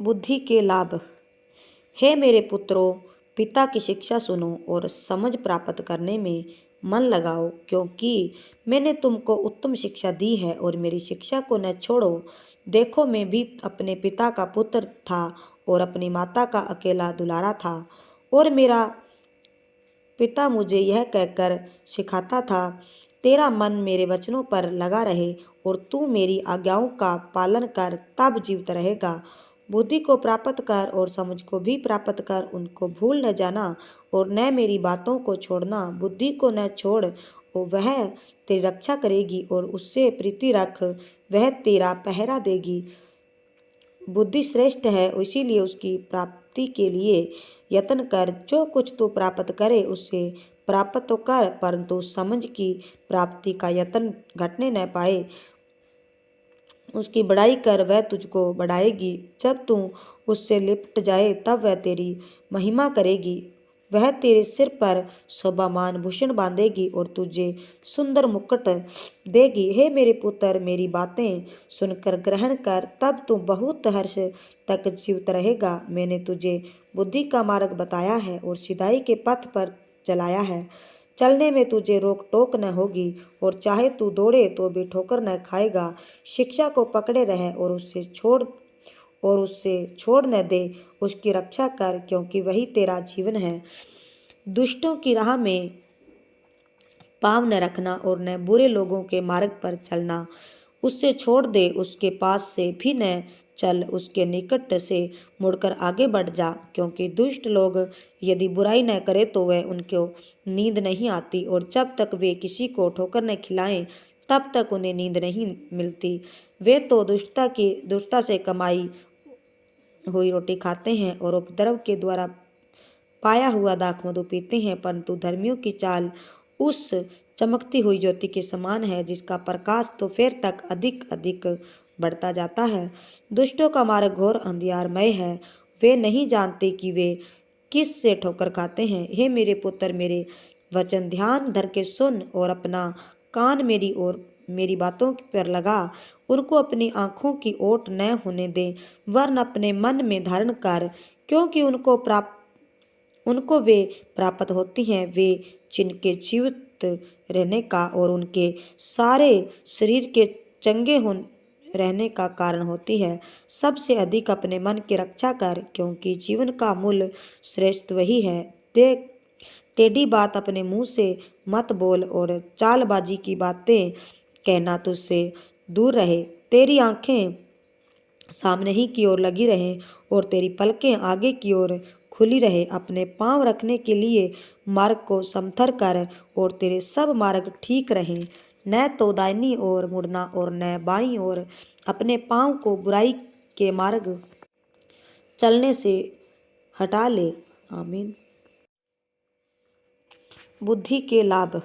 बुद्धि के लाभ। हे मेरे पुत्रों, पिता की शिक्षा सुनो और समझ प्राप्त करने में मन लगाओ, क्योंकि मैंने तुमको उत्तम शिक्षा दी है और मेरी शिक्षा को न छोड़ो। देखो, मैं भी अपने पिता का पुत्र था और अपनी माता का अकेला दुलारा था, और मेरा पिता मुझे यह कहकर सिखाता था, तेरा मन मेरे वचनों पर लगा रहे और तू मेरी आज्ञाओं का पालन कर, तब जीवित रहेगा। बुद्धि को प्राप्त कर और समझ को भी प्राप्त कर, उनको भूल न जाना और न मेरी बातों को छोड़ना। बुद्धि को न छोड़, और वह तेरी रक्षा करेगी, और उससे प्रीति रख, वह तेरा पहरा देगी। बुद्धि श्रेष्ठ है, इसीलिए उसकी प्राप्ति के लिए यत्न कर। जो कुछ तू प्राप्त करे उसे प्राप्त तो कर, परंतु समझ की प्राप्ति का यत्न घटने न पाए। उसकी बड़ाई कर, वह तुझको बढ़ाएगी। जब तू उससे लिपट जाए तब वह तेरी महिमा करेगी। वह तेरे सिर पर शोभामान भूषण बांधेगी और तुझे सुंदर मुकुट देगी। हे मेरे पुत्र, मेरी बातें सुनकर ग्रहण कर, तब तू बहुत हर्ष तक जीवित रहेगा। मैंने तुझे बुद्धि का मार्ग बताया है और सिधाई के पथ पर चलाया है। चलने में तुझे रोक टोक न होगी, और चाहे तू दौड़े तो भी ठोकर न खाएगा। शिक्षा को पकड़े रह और उससे छोड़ न दे, उसकी रक्षा कर, क्योंकि वही तेरा जीवन है। दुष्टों की राह में पाँव न रखना और न बुरे लोगों के मार्ग पर चलना। उससे छोड़ दे, उसके पास से भी न चल, उसके निकट से मुड़कर आगे बढ़ जा, क्योंकि दुष्ट लोग यदि बुराई न करे तो वह उनको नींद नहीं आती, और जब तक वे किसी को ठोकर न खिलाएं तब तक उन्हें नींद नहीं मिलती। वे तो दुष्टता से कमाई हुई रोटी खाते हैं और उपद्रव के द्वारा पाया हुआ दाख मधु पीते हैं, परंतु धर्मियों की चाल उस चमकती हुई ज्योति के समान है, जिसका प्रकाश तो फेर तक अधिक अधिक बढ़ता जाता है। दुष्टों का मार्ग घोर अंधियारमय है, वे नहीं जानते कि वे किस से ठोकर खाते हैं। हे मेरे पुत्र, मेरे वचन ध्यान धर के सुन और अपना कान मेरी बातों पर लगा। उनको अपनी आंखों की ओट न होने दे, वरन अपने मन में धारण कर, क्योंकि उनको वे प्राप्त होती हैं। वे जिनके जीवित रहने का और उनके सारे शरीर के चंगे रहने का कारण होती है। सबसे अधिक अपने मन की रक्षा कर, क्योंकि जीवन का मूल श्रेष्ठ वही है। देख, टेढ़ी बात अपने मुंह से मत बोल, और चालबाजी की बातें कहना तुझसे दूर रहे। तेरी आंखें सामने ही की ओर लगी रहें और तेरी पलकें आगे की ओर खुली रहे। अपने पांव रखने के लिए मार्ग को समथर कर, और तेरे सब मार्ग ठीक रहें। न तो दाहिनी ओर मुड़ना और न बाईं ओर। अपने पांव को बुराई के मार्ग चलने से हटा ले। आमीन। बुद्धि के लाभ।